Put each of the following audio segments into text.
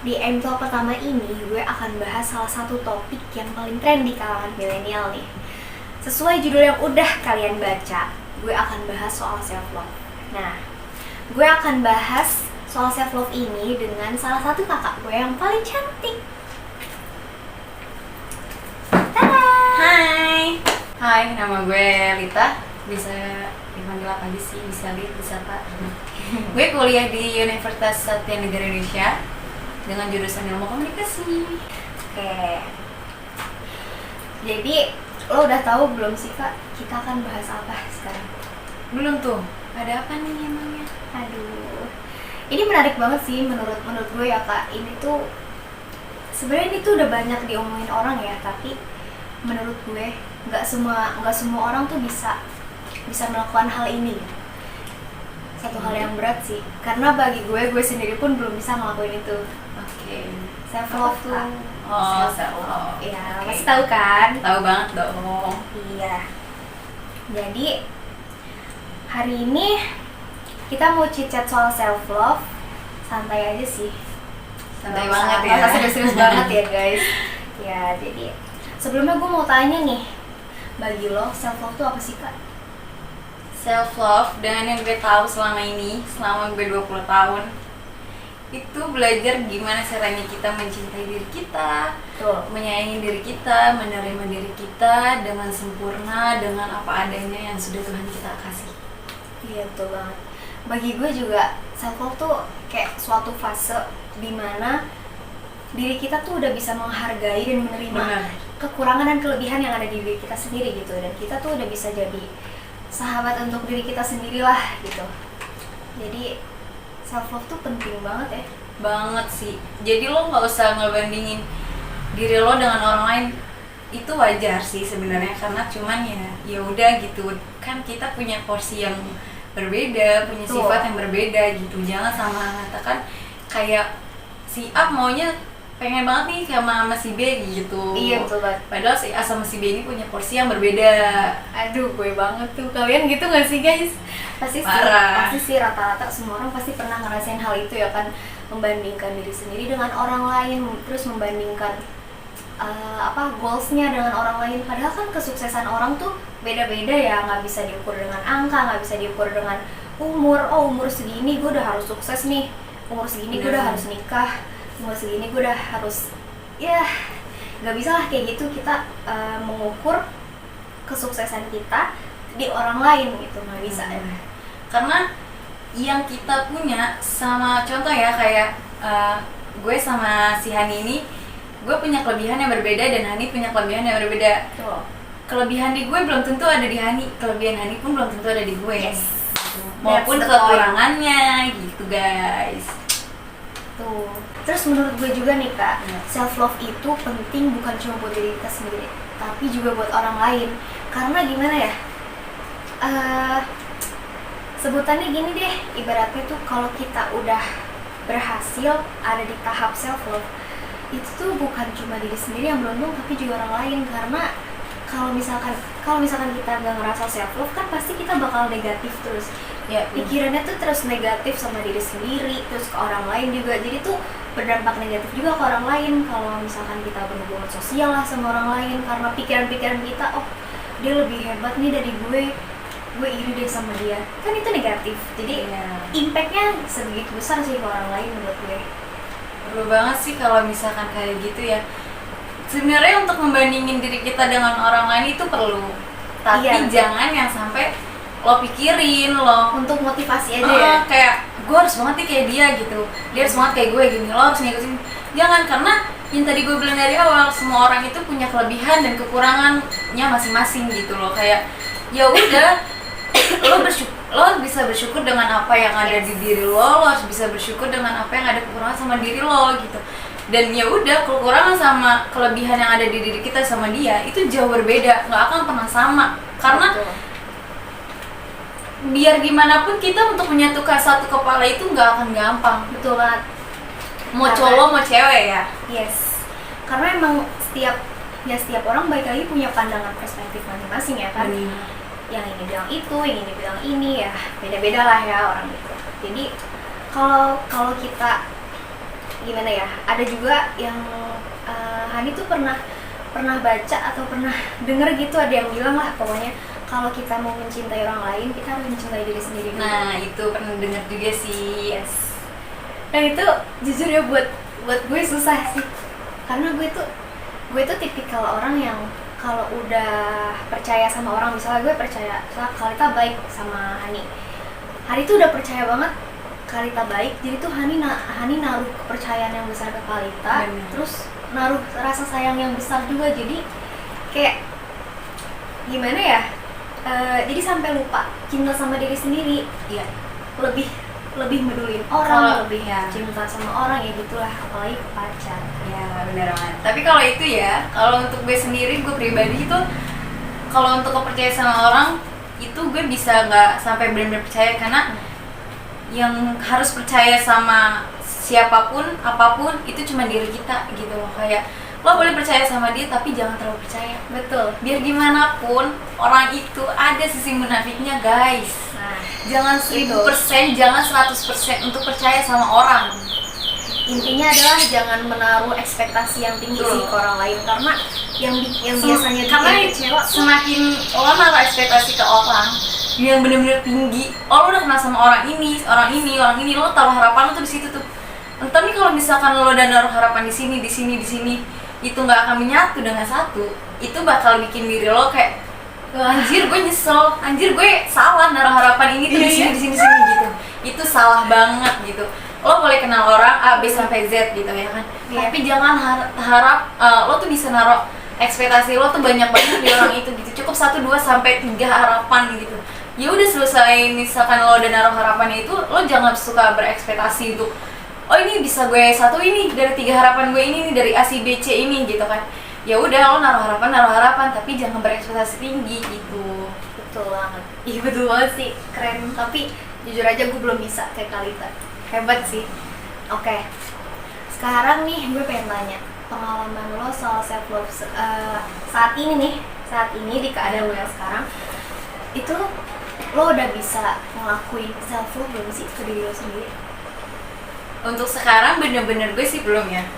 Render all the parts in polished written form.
Di MTalk pertama ini, gue akan bahas salah satu topik yang paling tren di kalangan milenial nih. Sesuai judul yang udah kalian baca, gue akan bahas soal self-love. Nah, gue akan bahas soal self-love ini dengan salah satu kakak gue yang paling cantik. Tada! Hai, nama gue Lita. Bisa dipanggil apa aja sih? Bisa Lit, bisa Pak. Gue kuliah di Universitas Satya Negara Indonesia dengan jurusan Ilmu Komunikasi. Oke. Jadi, lo udah tahu belum sih Kak, kita akan bahas apa sekarang? Belum tuh. Ada apa nih emangnya? Aduh, ini menarik banget sih menurut gue ya Kak. Ini tuh sebenarnya ini tuh udah banyak diomongin orang ya, tapi menurut gue nggak semua orang tuh bisa melakukan hal ini. Satu hal yang berat sih, karena bagi gue sendiri pun belum bisa ngelakuin itu. Oke. Self love tuh. Oh, self love. Iya, masih tahu kan? Tahu banget dong. Iya. Jadi hari ini kita mau chit-chat soal self love, santai aja sih. Santai banget ya. Nggak usah serius-serius banget ya guys. Ya, jadi sebelumnya gue mau tanya nih, bagi lo self love tuh apa sih Kak? Self love dengan yang gue tahu selama ini, selama gue 20 tahun, itu belajar gimana caranya kita mencintai diri kita, Tuh. menyayangi diri kita, menerima diri kita dengan sempurna, dengan apa adanya yang sudah Tuhan kita kasih. Iya betul banget. Bagi gue juga self love tuh kayak suatu fase dimana diri kita tuh udah bisa menghargai dan menerima kekurangan dan kelebihan yang ada di diri kita sendiri gitu, dan kita tuh udah bisa jadi sahabat untuk diri kita sendirilah gitu. Jadi self love tuh penting banget ya. Banget sih. Jadi lo nggak usah ngebandingin diri lo dengan orang lain. Itu wajar sih sebenarnya, karena cuman ya udah gitu. Kan kita punya porsi yang berbeda, punya sifat yang berbeda gitu. Jangan sama mengatakan kayak si A maunya pengen banget nih sama si B gitu. Iya betul banget. Padahal si A sama si B ini punya porsi yang berbeda. Aduh, gue banget tuh. Kalian gitu gak sih guys? Pasti sih rata-rata semua orang pasti pernah ngerasain hal itu ya kan, membandingkan diri sendiri dengan orang lain, terus membandingkan goalsnya dengan orang lain. Padahal kan kesuksesan orang tuh beda-beda ya, nggak bisa diukur dengan angka, nggak bisa diukur dengan umur. Oh, umur segini gue udah harus sukses nih, umur segini gue udah harus nikah, umur segini gue udah harus, ya nggak bisa lah kayak gitu kita mengukur kesuksesan kita di orang lain gitu, nggak bisa ya. Karena yang kita punya sama, contoh ya kayak gue sama si Hani ini, gue punya kelebihan yang berbeda dan Hani punya kelebihan yang berbeda. Tuh. Kelebihan di gue belum tentu ada di Hani, kelebihan Hani pun belum tentu ada di gue. Yes. Maupun That's the point. kekurangannya gitu guys. Tuh. Terus menurut gue juga nih Kak, self love itu penting bukan cuma buat diri kita sendiri, tapi juga buat orang lain. Karena gimana ya? Sebutannya gini deh, ibaratnya tuh kalau kita udah berhasil ada di tahap self love, itu tuh bukan cuma diri sendiri yang beruntung, tapi juga orang lain. Karena kalau misalkan kita nggak ngerasa self love, kan pasti kita bakal negatif terus. Ya, pikirannya tuh terus negatif sama diri sendiri, terus ke orang lain juga. Jadi tuh berdampak negatif juga ke orang lain. Kalau misalkan kita berhubungan sosial lah sama orang lain, karena pikiran-pikiran kita, oh dia lebih hebat nih dari gue iri deh sama dia, kan itu negatif. Jadi impactnya sebegitu besar sih ke orang lain menurut gue. Perlu banget sih kalau misalkan kayak gitu ya. Sebenarnya untuk membandingin diri kita dengan orang lain itu perlu, tapi jangan yang sampai lo pikirin lo untuk motivasi aja ya, kayak gue harus banget nih kayak dia gitu, dia harus banget kayak gue gini, lo harus ngikutin. Jangan, karena yang tadi gue bilang dari awal, semua orang itu punya kelebihan dan kekurangannya masing-masing gitu loh. Kayak ya udah, lo bisa bersyukur dengan apa yang ada di diri lo harus bisa bersyukur dengan apa yang ada kekurangan sama diri lo gitu. Dan ya udah, kekurangan sama kelebihan yang ada di diri kita sama dia itu jauh berbeda, nggak akan pernah sama. Karena biar gimana pun kita untuk menyatukan satu kepala itu nggak akan gampang. Betul banget. Mau cowok mau cewek ya. Yes. Karena emang setiap orang baik lagi punya pandangan perspektif masing-masing ya kan. Yang ini bilang itu, yang ini bilang ini, ya beda-beda lah ya orang itu. Jadi kalau kita gimana ya, ada juga yang Hani tuh pernah baca atau pernah denger gitu, ada yang bilang lah pokoknya kalau kita mau mencintai orang lain kita harus mencintai diri sendiri dulu. Nah itu pernah dengar juga sih. Yes. Dan itu jujur ya buat gue susah sih, karena gue tuh tipikal orang yang kalau udah percaya sama orang, misalnya gue percaya Kalita baik sama Hani tuh udah percaya banget Kalita baik, jadi tuh Hani naruh kepercayaan yang besar ke Kalita. Terus naruh rasa sayang yang besar juga, jadi kayak gimana ya, jadi sampai lupa cinta sama diri sendiri. Iya. lebih medulin orang, lebih ya cinta sama orang, ya gitulah, apalagi ke pacar. Ya benar banget. Tapi kalau itu ya, kalau untuk gue sendiri, gue pribadi itu kalau untuk kepercayaan sama orang itu gue bisa nggak sampai benar-benar percaya, karena yang harus percaya sama siapapun apapun itu cuma diri kita gitu loh. Kayak lo boleh percaya sama dia tapi jangan terlalu percaya. Betul. Biar gimana pun orang itu ada sisi munafiknya guys. Nah, jangan 1000%, jangan 100% untuk percaya sama orang. Intinya adalah jangan menaruh ekspektasi yang tinggi sih ke orang lain, karena yang biasanya bikin kecewa semakin lo naruh ekspektasi ke orang yang benar-benar tinggi, lo udah kenal sama orang ini, lo taruh harapan lo tuh di situ tuh. Tapi kalau misalkan lo udah naruh harapan di sini, itu nggak akan menyatu dengan satu, itu bakal bikin diri lo kayak anjir gue nyesel, anjir gue salah naruh harapan ini tuh di sini gitu. Itu salah banget gitu. Lo boleh kenal orang A, B sampai Z gitu ya kan. Tapi jangan harap lo tuh bisa naruh ekspektasi lo tuh banyak banget di orang itu gitu. Cukup 1, 2 sampai 3 harapan gitu. Ya udah selesai, misalkan lo udah naruh harapan itu, lo jangan suka berekspektasi untuk oh ini bisa gue satu ini dari 3 harapan gue ini nih, dari A, C, B, C ini gitu kan. Ya udah lo naruh harapan tapi jangan berekspektasi tinggi gitu. Betul banget. Iya betul banget sih, keren. Tapi jujur aja gue belum bisa kayak Kalita. Hebat sih. Oke. Sekarang nih gue pengen tanya, pengalaman lo soal self love saat ini di keadaan lo yang sekarang, itu lo udah bisa ngelakuin self love belum sih ke diri lo sendiri? Untuk sekarang bener-bener gue sih belum ya.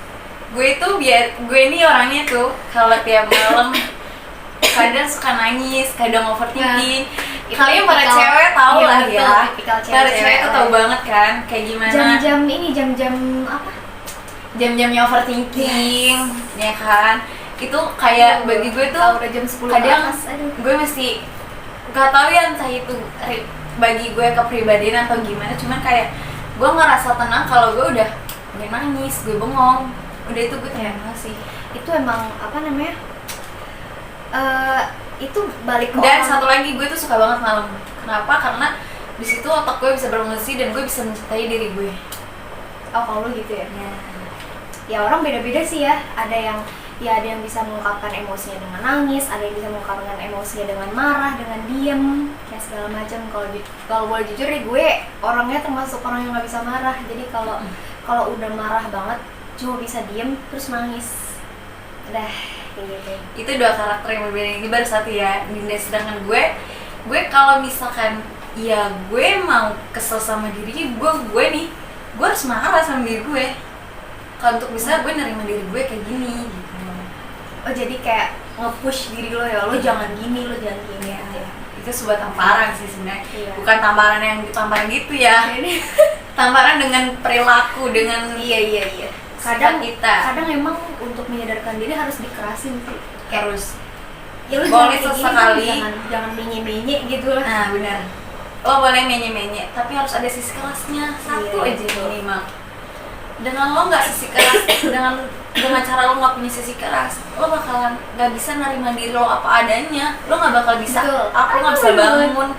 Gue ini orangnya tuh kalau tiap malam kadang suka nangis, kadang overthinking. Kalian para cewek tahu lah ya. Para cewek tuh tahu banget kan kayak gimana. Jam-jam apa? Jam-jamnya overthinking, ya kan? Itu kayak bagi gue tuh udah jam 10 kadang atas, gue mesti gak tahu ya, entah itu bagi gue kepribadian atau gimana, cuman kayak gue ngerasa tenang kalau gue udah nangis, gue bengong, udah itu gue tenang sih. Itu emang apa namanya, itu balik ke dan orang. Satu lagi gue tuh suka banget malam. Kenapa? Karena di situ otak gue bisa berfungsi dan gue bisa mencintai diri gue. Oh kalau lu gitu ya? Ya orang beda-beda sih ya. Ada yang bisa mengungkapkan emosinya dengan nangis, ada yang bisa mengungkapkan emosinya dengan marah, dengan diem, kayak segala macam. Kalau boleh jujur nih, gue orangnya termasuk orang yang nggak bisa marah. Jadi kalau udah marah banget cuma bisa diem terus nangis. Udah kayak gitu. Itu 2 karakter yang berbeda. Ini baru satu ya. Sedangkan gue kalau misalkan ya gue mau kesel sama diri gue nih, gue harus marah sama diri gue. Kalau untuk bisa gue nerima diri gue kayak gini gitu. Oh jadi kayak nge-push diri lo ya, lo jangan gini ya. Itu sebuah tamparan sih sebenarnya. Iya. Bukan tamparan yang ditamparan gitu ya. Tamparan dengan perilaku, dengan iya. Kadang emang untuk menyadarkan diri harus dikerasin sih. Harus. Ya lo boleh jangan sesekali, jangan menye-menye gitu lah. Nah benar. Lo boleh menye-menye, tapi harus ada sisi kerasnya satu aja minimal. Dengan lo nggak sisi keras, dengan cara lo nggak punya sisi keras, lo bakalan nggak bisa nerima diri lo apa adanya. Lo nggak bakal bisa, aku nggak bisa bangun.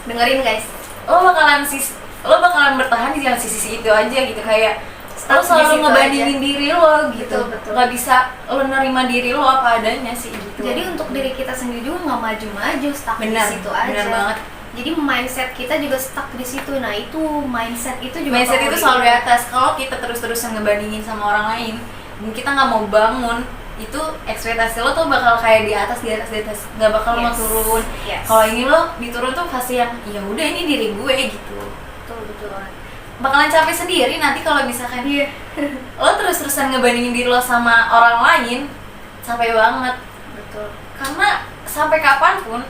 Dengerin guys, lo bakalan bertahan di jalan sisi itu aja gitu, kayak lo selalu ngebandingin diri lo gitu. Nggak bisa lo nerima diri lo apa adanya sih gitu. Jadi untuk diri kita sendiri juga nggak maju-maju, stuck di situ aja. Benar banget. Jadi mindset kita juga stuck di situ. Nah itu mindset itu selalu di atas. Kalau kita terus-terusan ngebandingin sama orang lain dan kita nggak mau bangun, itu ekspektasi lo tuh bakal kayak di atas, nggak bakal mau turun. Kalau ini lo diturun tuh pasti yang ya udah ini diri gue gitu. Betul. bakalan capek sendiri nanti kalau misalkan Iya. lo terus-terusan ngebandingin diri lo sama orang lain, capek banget. Betul. Karena sampai kapanpun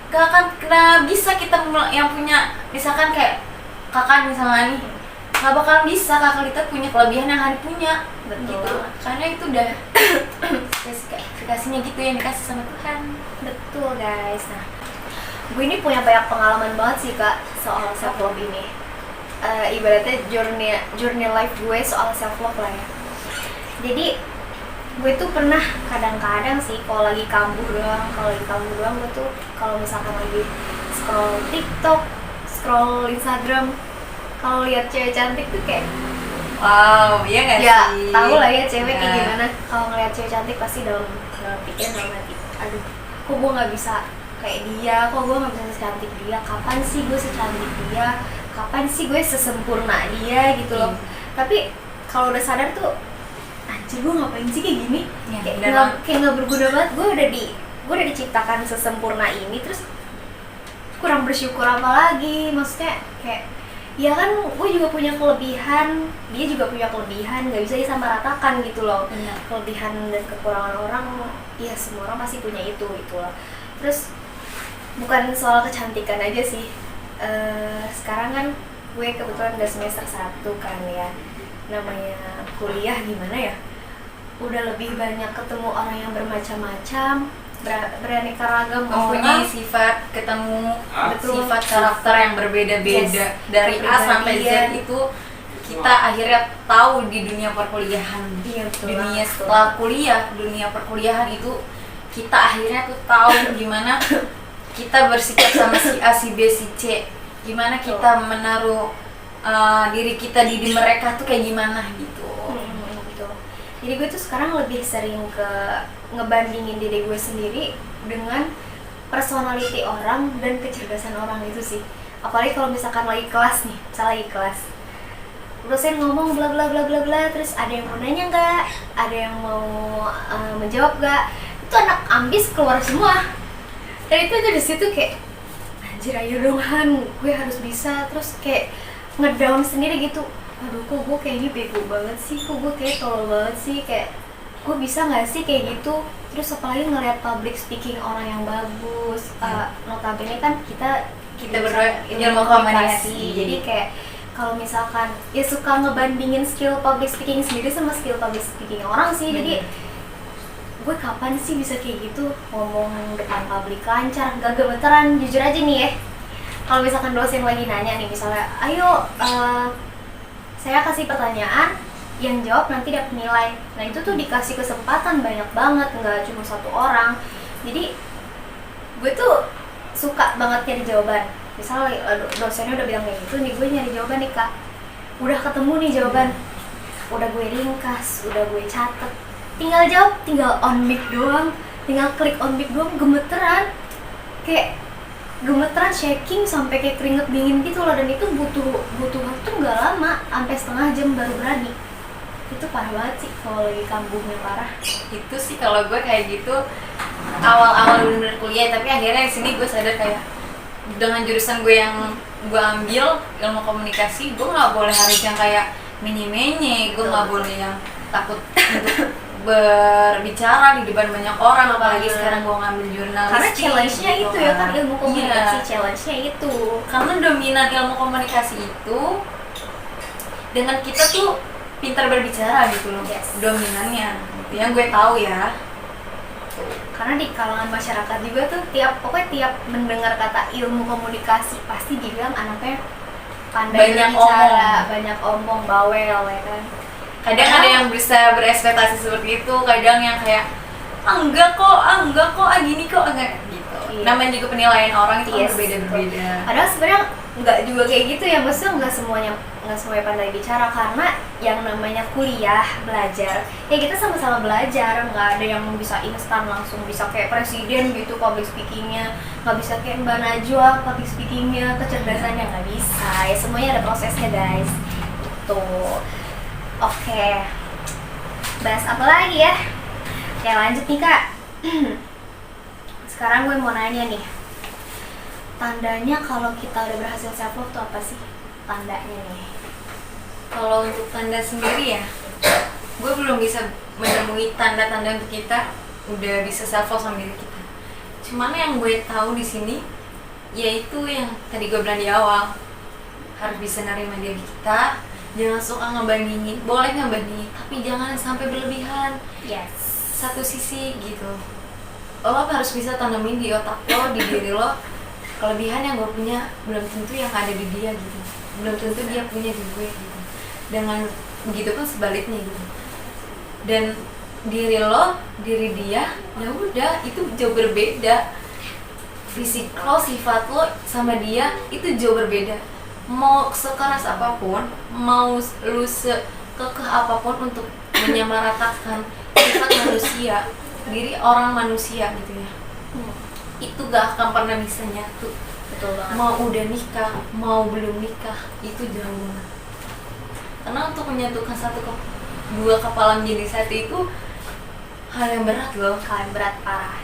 gak akan kena bisa kita yang punya, misalkan kayak kakak misalnya nih, gak bakalan bisa kakak kita punya kelebihan yang Hani punya. Betul. Gitu, karena itu udah spesifikasinya gitu yang dikasih sama Tuhan. Betul guys. Nah, gue ini punya banyak pengalaman banget sih kak soal self love ini. Ibaratnya journey life gue soal self love lah ya. Jadi gue tuh pernah kadang-kadang sih kalau lagi kambuh doang gue tuh kalau misalkan lagi scroll TikTok, scroll Instagram, kalau lihat cewek cantik tuh kayak Wow, iya nggak ya sih? tahu lah ya cewek kayak Ya. gimana. Kalau ngeliat cewek cantik pasti dalam pikiran dalam hati, aduh kok gue nggak bisa kayak dia, kok gue nggak bisa secantik dia, kapan sih gue secantik dia, kapan sih gue sesempurna dia gitu loh. Tapi kalau udah sadar tuh anjir gue ngapain sih kayak gini, Ya, kayak nggak berguna banget. Gue udah diciptakan sesempurna ini, terus kurang bersyukur apa lagi? Maksudnya kayak ya kan gue juga punya kelebihan, dia juga punya kelebihan, nggak bisa disamaratakan gitu loh. Benar. Kelebihan dan kekurangan orang, ya semua orang pasti punya itu gitu loh. Terus bukan soal kecantikan aja sih. Sekarang kan gue kebetulan udah semester 1 kan ya, namanya kuliah gimana ya, udah lebih banyak ketemu orang yang bermacam-macam, beraneka ragam Mempunyai orang. sifat, ketemu Betul. sifat karakter yang berbeda-beda. Yes. Dari A sampai Z Kepribadian. itu kita akhirnya tahu di dunia perkuliahan. Iya, betul Dunia banget. setelah kuliah, dunia perkuliahan itu kita akhirnya tuh tahu gimana kita bersikap sama si A, si B, si C, gimana kita menaruh diri kita di mereka tuh kayak gimana gitu. Gitu. Jadi gue tuh sekarang lebih sering ke ngebandingin diri gue sendiri dengan personality orang dan kecerdasan orang itu sih. Apalagi kalau misalkan lagi kelas nih, misalnya lagi kelas, dosen ngomong bla bla bla bla bla, terus ada yang mau nanya nggak, ada yang mau menjawab nggak, itu anak ambis keluar semua. Dan itu dari situ kayak anjir ayo dong Han, gue harus bisa. Terus kayak ngedown sendiri gitu, aduh kok gue kayak ini bego banget sih, kok gue kayak tolol banget sih, kayak gue bisa nggak sih kayak gitu. Terus apalagi ngeliat public speaking orang yang bagus, notabene kan kita berdua ilmu ilmu komunikasi. jadi kayak kalau misalkan ya suka ngebandingin skill public speaking sendiri sama skill public speaking orang sih. Jadi gue kapan sih bisa kayak gitu ngomong depan publik lancar, gak gemeteran. Jujur aja nih ya, kalau misalkan dosen lagi nanya nih misalnya, ayo saya kasih pertanyaan, yang jawab nanti dapat nilai. Nah itu tuh dikasih kesempatan banyak banget, nggak cuma satu orang. Jadi gue tuh suka banget nyari jawaban. Misalnya dosennya udah bilang kayak gitu nih, gue nyari jawaban nih kak, udah ketemu nih jawaban, udah gue ringkas, udah gue catet, tinggal jawab, tinggal on mic doang, tinggal klik on mic doang, gemeteran, kayak gemeteran, shaking sampai kayak keringet dingin gitu loh. Dan itu butuh waktu nggak lama, sampai setengah jam baru berani. Itu parah banget sih kalau lagi kambuhnya parah. Itu sih kalau gue kayak gitu awal-awal bener-bener kuliah, tapi akhirnya di sini gue sadar kayak dengan jurusan gue yang gue ambil ilmu komunikasi, gue nggak boleh harus yang kayak menye-menye, gue nggak boleh yang takut untuk berbicara di depan banyak orang, apalagi sekarang gue ngambil jurnalistik. Karena challenge-nya gitu itu ya kan, ilmu komunikasi. Iya. Challenge-nya itu Karena dominan ilmu komunikasi itu dengan kita tuh pintar berbicara gitu loh. Yes. Dominannya gitu yang gue tahu ya. karena di kalangan masyarakat juga tuh pokoknya tiap mendengar kata ilmu komunikasi pasti dibilang anaknya pandai Banyak berbicara, banyak omong, bawel ya kan. Kadang ada yang bisa berekspektasi seperti itu, kadang yang kayak enggak kok, gini kok, enggak gitu. Iya. Namanya juga penilaian orang itu kan Yes, berbeda-berbeda. Padahal sebenarnya nggak juga kayak gitu ya, maksudnya nggak semuanya pandai bicara. Karena yang namanya kuliah, belajar, ya kita sama-sama belajar, nggak ada yang bisa instan langsung bisa kayak presiden gitu public speakingnya, nggak bisa kayak Mbak Najwa public speakingnya, kecerdasannya nggak bisa. Ya semuanya ada prosesnya guys. Itu oke. Bahas apa lagi ya? Oke lanjut nih kak. Sekarang gue mau nanya nih, tandanya kalau kita udah berhasil self love tuh apa sih? Tandanya nih. Kalau untuk tanda sendiri ya, gue belum bisa menemui tanda-tanda untuk kita udah bisa self love sama diri kita. Cuman yang gue tahu di sini yaitu yang tadi gue bilang di awal, harus bisa nerima diri kita, jangan suka ngebandingin, boleh ngebandingin tapi jangan sampai berlebihan. Yes. Satu sisi gitu, lo harus bisa tanamin di otak lo, di diri lo, kelebihan yang gue punya belum tentu yang ada di dia gitu, belum tentu dia punya di gue gitu. Dengan begitu pun sebaliknya gitu. Dan diri lo, diri dia, ya udah itu jauh berbeda. Fisik lo, sifat lo sama dia itu jauh berbeda. Mau sekeras apapun, mau lu sekekeh apapun untuk menyamaratakan sifat manusia, diri orang manusia gitu ya, itu gak akan pernah bisa nyatu. Betul banget. Mau udah nikah, mau belum nikah, itu jauh banget. Karena untuk menyatukan dua kepala menjadi satu itu hal yang berat loh. Kalian berat parah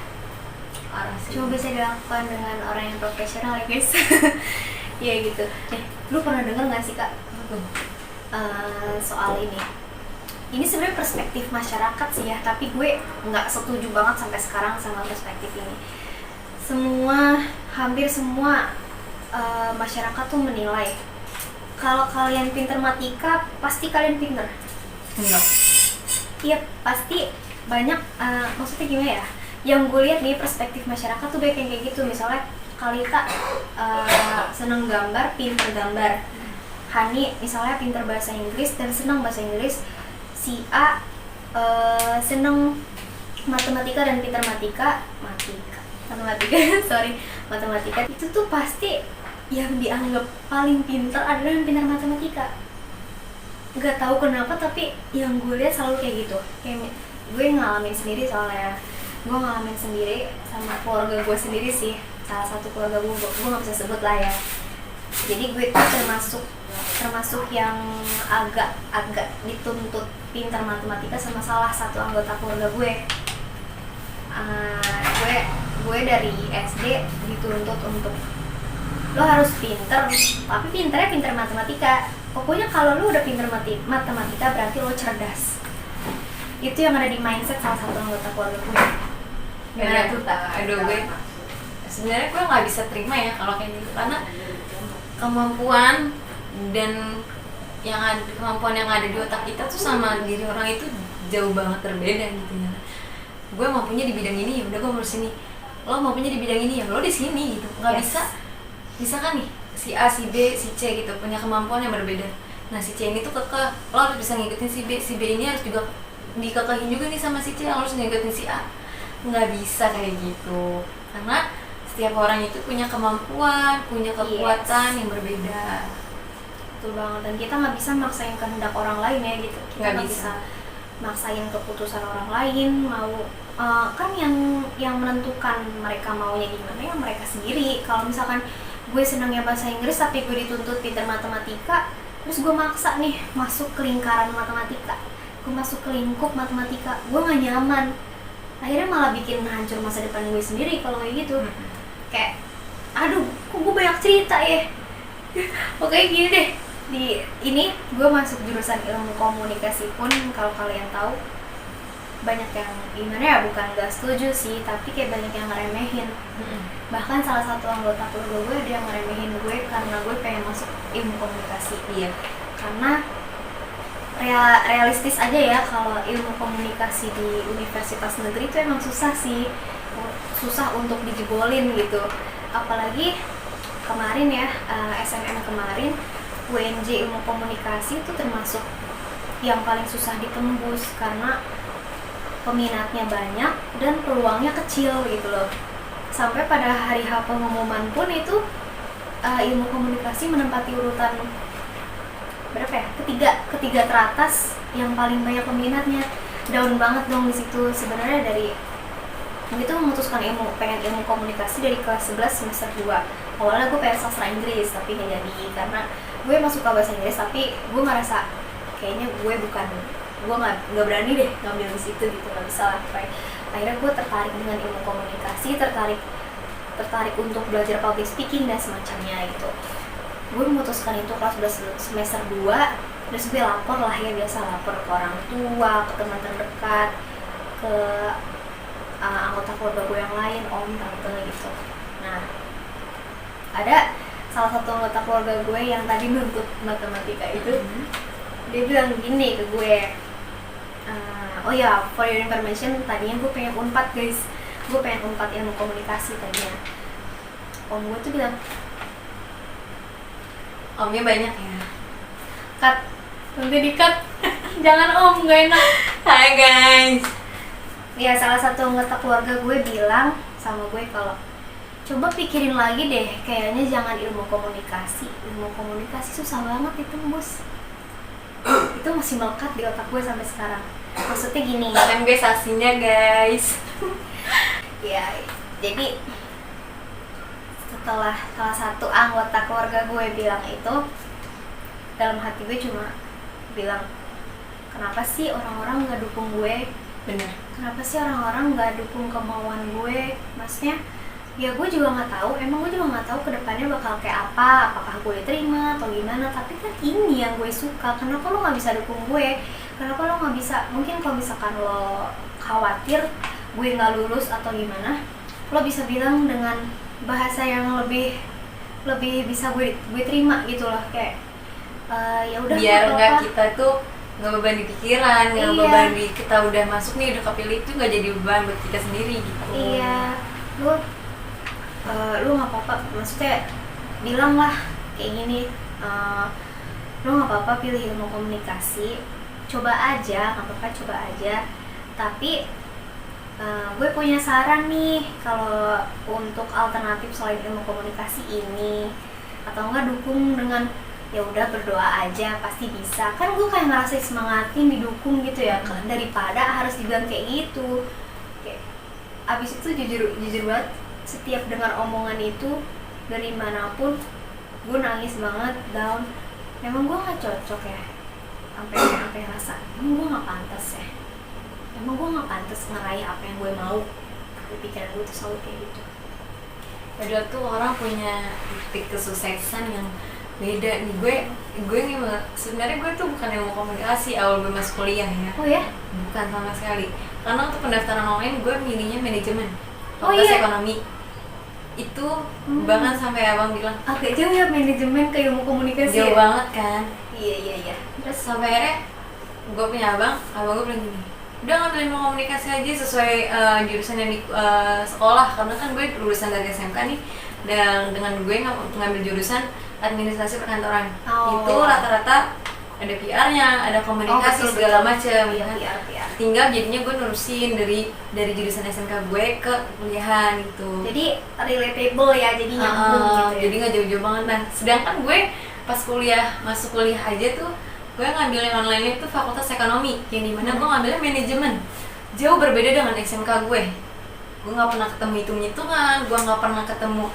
Sih. cuma bisa dilakukan dengan orang yang profesional ya guys. Ya gitu. Lu pernah denger nggak sih kak soal ini sebenarnya perspektif masyarakat sih ya, tapi gue nggak setuju banget sampai sekarang sama perspektif ini. Hampir semua masyarakat tuh menilai kalau kalian pinter matematika pasti kalian pinter. Enggak. Iya pasti banyak, maksudnya gimana ya, yang gue lihat nih perspektif masyarakat tuh banyak yang kayak gitu. Misalnya Kalita seneng gambar, pinter gambar. Hani misalnya pinter bahasa Inggris dan seneng bahasa Inggris. Si A seneng matematika dan pinter matematika itu tuh pasti yang dianggap paling pinter adalah yang pinter matematika. Nggak tahu kenapa tapi yang gue lihat selalu kayak gitu. Kayak gue ngalamin sendiri, soalnya gue ngalamin sendiri sama keluarga gue sendiri sih. Salah satu keluarga gue nggak bisa sebut lah ya. Jadi gue tuh termasuk yang agak dituntut pintar matematika sama salah satu anggota keluarga gue. Gue dari SD dituntut untuk lo harus pinter, tapi pinternya pinter matematika. Pokoknya kalau lo udah pinter matematika berarti lo cerdas. Itu yang ada di mindset salah satu anggota keluarga gue. Gimana tuh? Aduh, gue sebenarnya gue nggak bisa terima ya kalau kayak gitu, karena kemampuan yang ada di otak kita tuh sama diri orang itu jauh banget berbeda gitu ya. Gue mampunya di bidang ini, ya udah gue harus sini. Lo mampunya di bidang ini, ya lo di sini gitu. Nggak bisa. Misalkan nih si A, si B, si C gitu punya kemampuan yang berbeda. Nah si C ini tuh kekeh, lo harus bisa ngikutin si B ini harus juga dikekehin juga nih sama si C, lo harus ngikutin si A. Nggak bisa kayak gitu, karena setiap orang itu punya kemampuan, punya kekuatan yang berbeda. Betul banget, dan kita nggak bisa maksain kehendak orang lain ya gitu. Kita Nggak nggak bisa bisa maksain keputusan orang lain. Kan yang menentukan mereka maunya gimana ya mereka sendiri. Kalau misalkan gue senangnya bahasa Inggris tapi gue dituntut pintar matematika, terus gue maksa nih masuk ke lingkaran matematika, gue masuk ke lingkup matematika, gue nggak nyaman. Akhirnya malah bikin hancur masa depan gue sendiri kalau kayak gitu. Kayak aduh kok gue banyak cerita ya. Oke gini deh, di ini gue masuk jurusan ilmu komunikasi pun kalau kalian tahu banyak yang gimana ya, bukan gak setuju sih, tapi kayak banyak yang ngeremehin. Bahkan salah satu anggota keluarga gue dia ngeremehin gue karena gue pengen masuk ilmu komunikasi. Iya. Karena realistis aja ya, kalau ilmu komunikasi di universitas negeri itu emang susah sih, susah untuk dijebolin gitu. Apalagi kemarin ya, SNM kemarin UNJ ilmu komunikasi itu termasuk yang paling susah ditembus karena peminatnya banyak dan peluangnya kecil gitu loh. Sampai pada hari H pengumuman pun itu ilmu komunikasi menempati urutan berapa ya? Ketiga teratas yang paling banyak peminatnya. Down banget dong di situ. Sebenarnya dari gue itu memutuskan pengen ilmu komunikasi dari kelas 11 semester 2. Awalnya gue pengen sastra Inggris tapi nggak jadi karena gue emang suka bahasa Inggris, tapi gue ngerasa kayaknya gue nggak berani deh ngambil di situ gitu, nggak bisa lah. Akhirnya gue tertarik dengan ilmu komunikasi, tertarik untuk belajar public speaking dan semacamnya gitu. Gue memutuskan itu kelas 11 semester 2 Terus gue lapor lah ya, biasa lapor ke orang tua, ke teman terdekat, ke anggota keluarga gue yang lain, om, tante gitu. Nah, ada salah satu anggota keluarga gue yang tadi nuntut matematika itu, dia bilang gini ke gue, oh ya, for your information, tadinya gue pengen Unpad guys, gue pengen Unpad ilmu komunikasi tadinya. Om gue tuh bilang, omnya banyak ya. cut, nanti di cut. Jangan om, gak enak. Hai guys. Ya, salah satu anggota keluarga gue bilang sama gue kalau coba pikirin lagi deh, kayaknya jangan ilmu komunikasi susah banget ditembus. Itu masih melekat di otak gue sampai sekarang. Maksudnya gini kan gue saksinya guys. ya, jadi setelah salah satu anggota keluarga gue bilang itu, dalam hati gue cuma bilang, kenapa sih orang-orang gak dukung gue? Bener. Kenapa sih orang-orang gak dukung kemauan gue? Maksudnya ya gue juga nggak tahu, emang gue juga nggak tahu kedepannya bakal kayak apa, apakah gue diterima atau gimana. Tapi kan ini yang gue suka, kenapa lo nggak bisa dukung gue? Kenapa lo nggak bisa? Mungkin kalau misalkan lo khawatir gue nggak lulus atau gimana, lo bisa bilang dengan bahasa yang lebih bisa gue terima gitu loh, kayak ya udah, biar nggak kita tuh nggak beban di pikiran, nggak Iya. beban di kita udah masuk nih, udah kepilih, itu nggak jadi beban buat kita sendiri gitu. Iya, lu nggak apa-apa, maksudnya bilang lah kayak gini, lu nggak apa-apa pilih ilmu komunikasi, coba aja, nggak apa-apa, coba aja. Tapi gue punya saran nih, kalau untuk alternatif selain ilmu komunikasi ini, atau enggak dukung dengan ya udah berdoa aja pasti bisa. Kan gue kayak ngerasa semangatin, didukung gitu ya, daripada harus dibilang kayak gitu. Kayak abis itu jujur banget, setiap dengar omongan itu dari manapun gue nangis banget, down. Emang gue nggak cocok ya, sampai rasa emang gue nggak pantas ya, emang gue nggak pantas ngeraih apa yang gue mau. Di pikiran gue tuh selalu kayak gitu. Padahal tuh orang punya titik kesuksesan yang beda nih. Gue nih sebenarnya gue tuh bukan ilmu komunikasi awal gue masuk kuliah ya. Oh ya? Bukan sama sekali. Karena untuk pendaftaran online gue milihnya manajemen, Oh fakultas iya? ekonomi. Itu bahkan sampai abang bilang Agak jauh ya manajemen ke ilmu komunikasi. jauh ya? banget kan. Iya. Terus sampai akhirnya gue punya abang gue bilang gini, udah ngambil ilmu komunikasi aja sesuai jurusan yang di sekolah. Karena kan gue lulusan dari SMK nih, dan dengan gue ngambil jurusan administrasi perkantoran. Oh. Itu rata-rata ada PR-nya, ada komunikasi, betul, segala betul. macam. Iya, Kan? PR. Tinggal jadinya gue nerusin dari jurusan SMK gue ke kuliahan gitu. Jadi relatable ya, jadi nyambung gitu ya. Jadi nggak jauh-jauh banget. Nah, sedangkan gue pas masuk kuliah aja tuh gue ngambilnya online itu fakultas ekonomi, yang dimana gue ngambilnya manajemen. Jauh berbeda dengan SMK gue. Gue nggak pernah ketemu hitung-hitungan, gue nggak pernah ketemu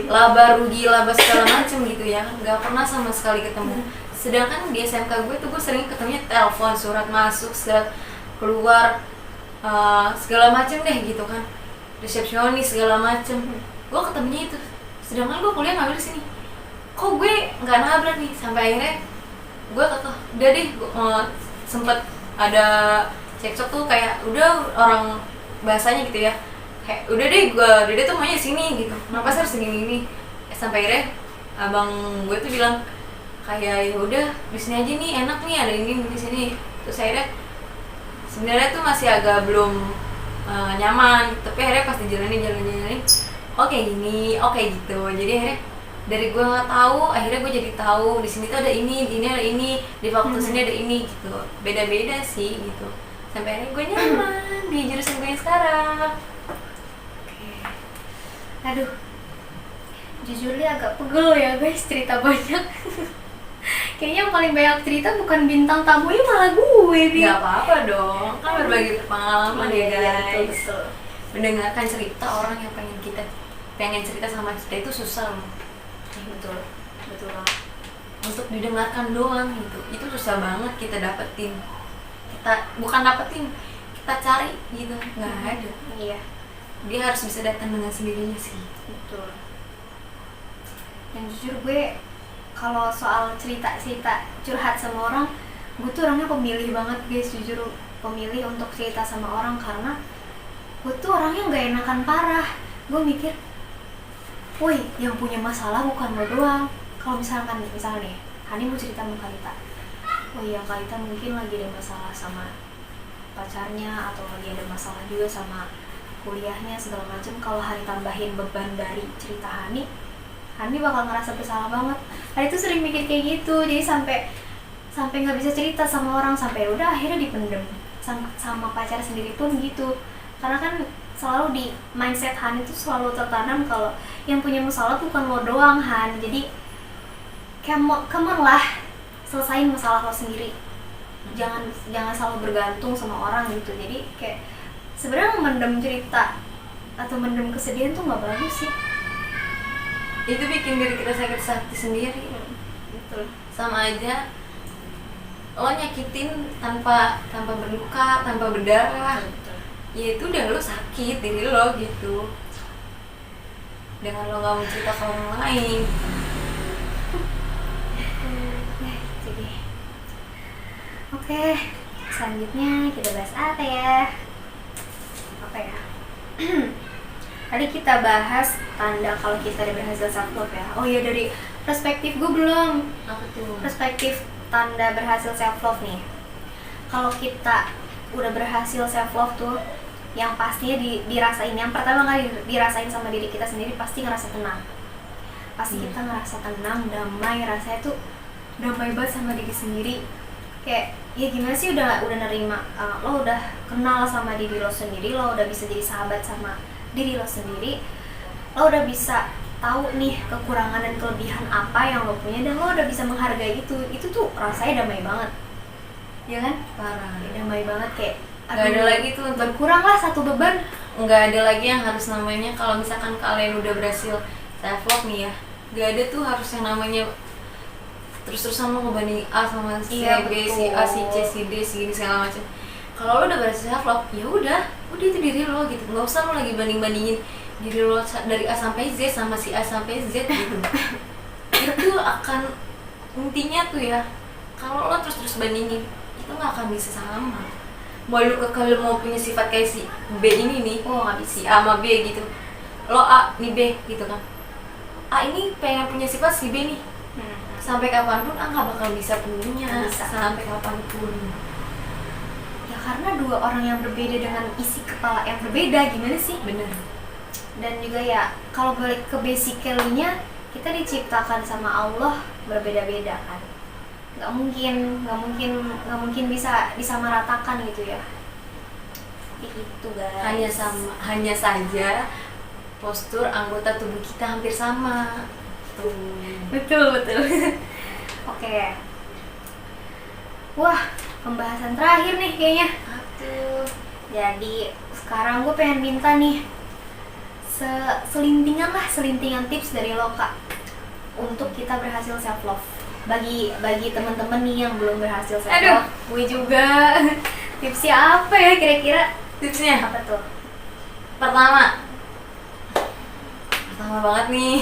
laba rugi, laba segala macem gitu ya, nggak pernah sama sekali ketemu. Sedangkan di SMK gue tuh gue sering ketemunya telepon, surat masuk, surat keluar, segala macem deh gitu kan, resepsionis segala macem. Gue ketemunya itu. Sedangkan gue kuliah ngambil di sini. Kok gue nggak nabrak nih? Sampai akhirnya gue kata, udah deh, sempet ada cekcok tuh, kayak udah orang bahasanya gitu ya, kayak udah deh tuh maunya sini gitu, kenapa sih harus gini. Sampai akhirnya abang gue tuh bilang kayak ya udah di sini aja nih, enak nih, ada ini di sini. Terus akhirnya sebenarnya tuh masih agak belum nyaman, tapi akhirnya pas dijalanin oke gini, oke gitu. Jadi akhirnya dari gue nggak tahu, akhirnya gue jadi tahu di sini tuh ada ini, di ini ada ini, di fakultas ini ada ini gitu. Beda-beda sih gitu. Sampai akhirnya gue nyaman di jurusan gue yang sekarang. Aduh, jujur nih agak pegel ya guys, cerita banyak. Kayaknya yang paling banyak cerita bukan bintang tamunya, malah gue nih. Gak apa-apa dong, kan berbagi pengalaman ya guys. Betul. Mendengarkan cerita orang yang pengen cerita sama kita itu susah loh. Betul banget. Untuk didengarkan doang gitu, itu susah banget kita dapetin. Kita cari gitu, nggak ada. Iya, Dia harus bisa datang dengan sendirinya sih. betul. Dan jujur gue kalau soal cerita curhat sama orang, gue tuh orangnya pemilih banget guys, jujur pemilih untuk cerita sama orang, karena gue tuh orangnya nggak enakan parah. Gue mikir, woi yang punya masalah bukan lo doang. Kalau misalnya nih Hani mau cerita sama Kalita, oh iya Kalita mungkin lagi ada masalah sama pacarnya atau lagi ada masalah juga sama kuliahnya segala macam. Kalau Hani tambahin beban dari cerita Hani bakal ngerasa bersalah banget. Hani tuh sering mikir kayak gitu, jadi sampai nggak bisa cerita sama orang, sampai udah akhirnya dipendem. Sama pacar sendiri pun gitu, karena kan selalu di mindset Han itu selalu tertanam kalau yang punya masalah bukan lo doang Han, jadi come on lah, selesain masalah lo sendiri, jangan selalu bergantung sama orang gitu. Jadi kayak sebenarnya mendem cerita atau mendem kesedihan tuh nggak bagus sih, itu bikin diri kita sakit hati sendiri. betul. Sama aja lo nyakitin tanpa berluka, tanpa berdarah, ya itu udah lo sakit diri lo gitu, dengan lo nggak mau cerita ke orang lain. Jadi oke, selanjutnya kita bahas apa ya? Tadi kita bahas tanda kalau kita udah berhasil self love ya. Oh iya, dari perspektif gue belum. Apa tuh? Perspektif tanda berhasil self love nih. Kalau kita udah berhasil self love tuh, yang pastinya dirasain, yang pertama kali dirasain sama diri kita sendiri, pasti ngerasa tenang. Pasti kita ngerasa tenang, damai, rasanya tuh damai banget sama diri sendiri. Kayak ya gimana sih, udah nerima, lo udah kenal sama diri lo sendiri, lo udah bisa jadi sahabat sama diri lo sendiri, lo udah bisa tahu nih kekurangan dan kelebihan apa yang lo punya, dan lo udah bisa menghargai itu tuh rasanya damai banget, ya kan? Parah. Ya, damai banget, kayak Gak ada lagi tuh berkurang lah satu beban. Nggak ada lagi yang harus namanya, kalau misalkan kalian udah berhasil self love nih ya, nggak ada tuh harus yang namanya terus-terusan lo ngebanding A sama si B, si A, si C, si D, si gini segala macam. Kalau lo udah berhasil self love, ya udah itu diri lo gitu, nggak usah lo lagi bandingin diri lo dari A sampai Z sama si A sampai Z gitu. Itu akan, intinya tuh ya, kalau lo terus bandingin, itu nggak akan bisa sama. Kalau mau punya sifat kayak si B ini nih, nggak bisa, si A sama B gitu, lo A nih B gitu kan, A ini pengen punya sifat si B nih, sampai kapanpun A nggak bakal bisa punya, sampai kapanpun. Ya karena dua orang yang berbeda dengan isi kepala yang berbeda, gimana sih? Bener. Dan juga ya kalau balik ke basically-nya, kita diciptakan sama Allah berbeda-beda kan, nggak mungkin bisa disamaratakan gitu ya. Itu guys. Hanya saja postur anggota tubuh kita hampir sama. Tuh. Betul. Oke. Wah, pembahasan terakhir nih kayaknya. Aduh. Jadi sekarang gue pengen minta nih selintingan tips dari lo Kak, untuk kita berhasil self love. Bagi teman-teman nih yang belum berhasil self love, gue juga. Tipsnya apa ya kira-kira? Tipsnya Apa tuh? Pertama banget nih.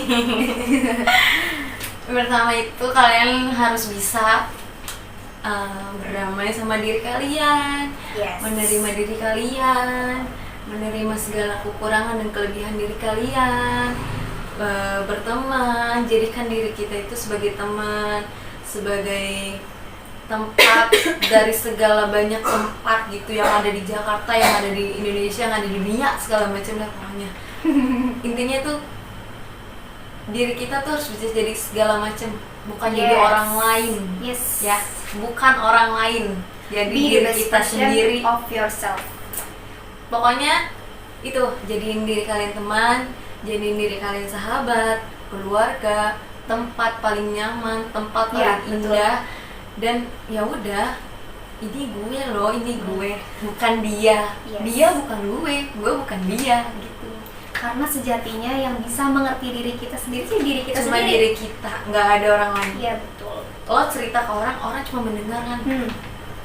Pertama itu kalian harus bisa berdamai sama diri kalian, menerima diri kalian, menerima segala kekurangan dan kelebihan diri kalian, berteman, jadikan diri kita itu sebagai teman, sebagai tempat dari segala banyak tempat gitu yang ada di Jakarta, yang ada di Indonesia, yang ada di dunia, segala macam lah pokoknya. Intinya tuh diri kita tuh harus bisa jadi segala macam, bukan jadi orang lain. Ya, bukan orang lain. Jadi diri kita sendiri, of yourself. Pokoknya itu, jadiin diri kalian teman, jadiin diri kalian sahabat, keluarga, tempat paling nyaman, tempat paling indah. Dan ya udah, ini gue loh, ini gue, bukan dia. Dia bukan gue bukan dia gitu. Karena sejatinya yang bisa mengerti diri kita sendiri sih diri kita cuma sendiri. Diri kita, nggak ada orang lain. Iya betul. Lo cerita ke orang cuma mendengar kan.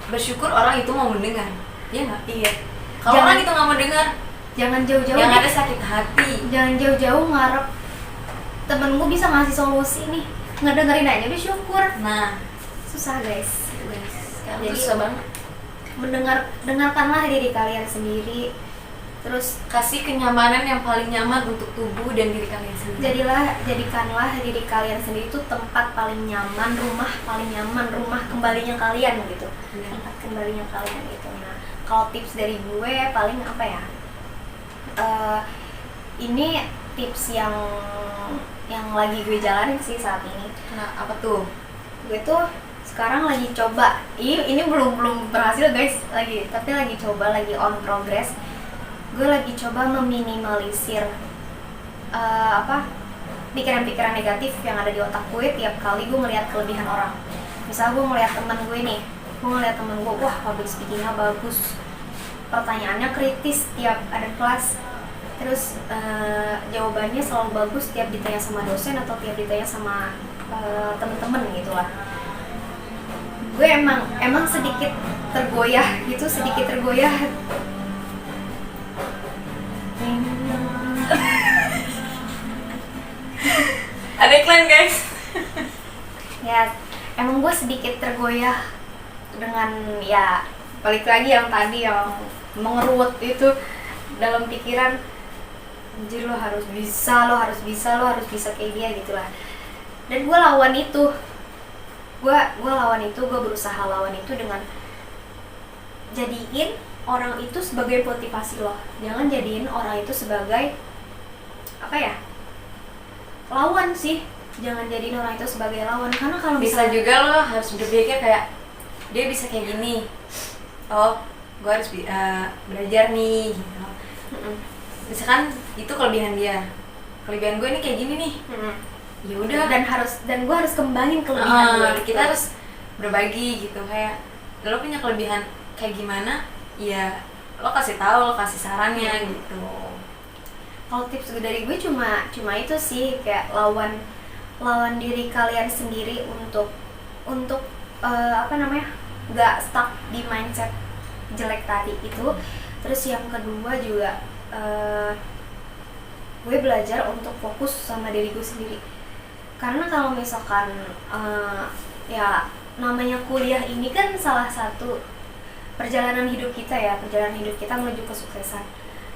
Bersyukur orang itu mau mendengar, ya nggak? Iya. Kalau orang itu nggak mau dengar, jangan jauh-jauh. Yang ada sakit hati. Jangan jauh-jauh ngarep temen gue bisa ngasih solusi nih, ngedengerin aja udah syukur. Nah, susah guys. sekarang Jadi, tuh susah banget. dengarkanlah diri kalian sendiri, terus Kasih kenyamanan yang paling nyaman untuk tubuh dan diri kalian sendiri. jadikanlah diri kalian sendiri itu tempat paling nyaman, rumah paling nyaman, rumah kembalinya kalian gitu. Benar. Tempat kembalinya kalian gitu. Nah, kalau tips dari gue paling apa ya? Ini tips yang lagi gue jalanin sih saat ini. Nah, apa tuh? Gue tuh sekarang lagi coba, ini belum berhasil guys, tapi lagi coba, lagi on progress. Gue lagi coba meminimalisir pikiran-pikiran negatif yang ada di otak gue tiap kali gue ngelihat kelebihan orang. Misal gue ngelihat teman gue nih, wah public speakingnya bagus, pertanyaannya kritis tiap ada kelas, terus jawabannya selalu bagus tiap ditanya sama dosen atau tiap ditanya sama temen-temen gitulah. Gue emang sedikit tergoyah. Ada iklan guys. Ya, emang gue sedikit tergoyah dengan ya balik lagi yang tadi yang mengeruut itu dalam pikiran. Anjir, lo harus bisa kayak dia gitulah. Dan gue lawan itu. Gue berusaha lawan itu dengan jadiin orang itu sebagai motivasi lo. Jangan jadiin orang itu sebagai lawan sih. Jangan jadiin orang itu sebagai lawan, karena kalau Bisa juga lo harus berpikir kayak dia bisa kayak gini. Oh, gue harus belajar nih gitu. Misalkan itu kelebihan dia. Kelebihan gue nih kayak gini nih. Ya udah, dan gue harus kembangin kelebihan gue. Kita harus berbagi gitu, kayak lo punya kelebihan kayak gimana, ya lo kasih tahu, lo kasih sarannya gitu. Kalau tips dari gue cuma itu sih, kayak lawan diri kalian sendiri untuk nggak stuck di mindset jelek tadi itu. Terus yang kedua juga gue belajar untuk fokus sama diri gue sendiri. Karena kalau misalkan ya namanya kuliah ini kan salah satu perjalanan hidup kita menuju kesuksesan,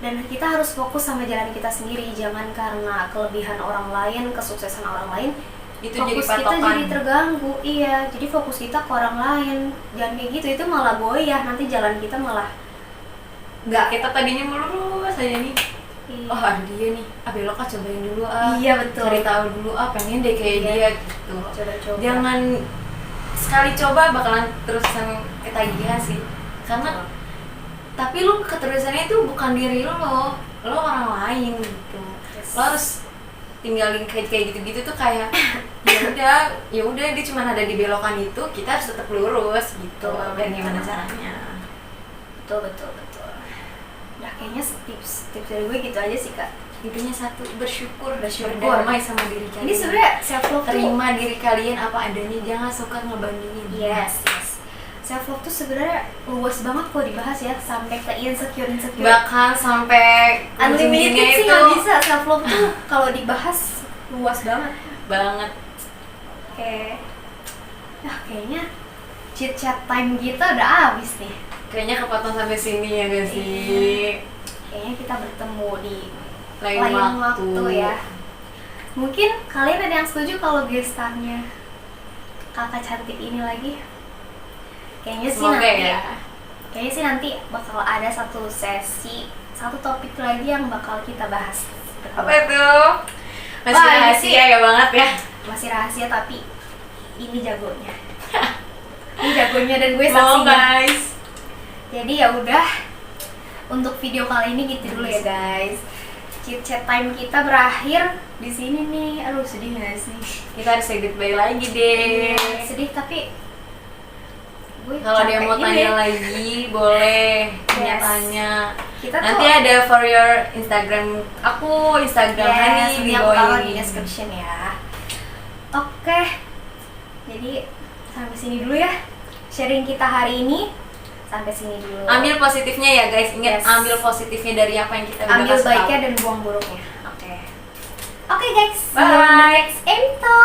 dan kita harus fokus sama jalan kita sendiri. Jangan karena kelebihan orang lain, kesuksesan orang lain Itu fokus jadi kita patokan. jadi terganggu. Iya, jadi fokus kita ke orang lain. Jangan kayak gitu, itu malah goyah, nanti jalan kita malah Kita tadinya melurus aja nih. Oh, ada dia nih, belok cobain dulu Iya, betul. cari tahu dulu pengen deh kayak dia gitu. Coba-coba. Jangan sekali coba bakalan terusan ketagihan sih, karena tapi lu keterusannya itu bukan diri lo orang lain gitu. Yes. Lo harus tinggalin kayak gitu tuh kayak ya udah dia cuma ada di belokan itu, kita harus tetap lurus gitu. Dan gimana caranya? Betul. Nah, kayaknya tips dari gue gitu aja sih, Kak. Intinya satu, bersyukur. Berdamai sama diri kalian. Ini sebenarnya self love terima diri kalian apa adanya, jangan suka ngebandingin. Yes. Self love tuh sebenarnya luas banget kalau dibahas ya, sampai ke insecure. Bahkan sampai Unlimited sih nggak bisa. Self love tuh kalau dibahas luas banget. Oke. Nah, kayaknya chit chat time kita udah habis nih. Kayaknya kepotong sampai sini ya guys sih. Kayaknya kita bertemu di Lain waktu ya. Mungkin kalian ada yang setuju kalau gestarnya kakak cantik ini lagi? Kayaknya sih nanti bakal ada satu topik lagi yang bakal kita bahas. Apa itu? Masih rahasia ya banget ya. Masih rahasia, tapi ini jagonya. Ini jagonya dan gue Mau saksinya. guys. Jadi ya udah, untuk video kali ini gitu dulu ya guys. Chit chat time kita berakhir di sini nih. Aduh, sedih nggak sih? Kita harus say goodbye lagi deh. Sedih, tapi gue Kalau dia mau capek tanya ini. lagi boleh Yes. tanya. Kita Nanti tuh ada for your Instagram aku, Instagram Hani di yang bawah taruh di ini. description ya. Oke, jadi sampai sini dulu ya sharing kita hari ini. Sampai sini dulu. Ambil positifnya ya guys, ingat Yes. ambil positifnya dari apa yang kita udah Ambil kasih baiknya tahu. dan buang buruknya. Oke guys, see you Bye. in the next episode.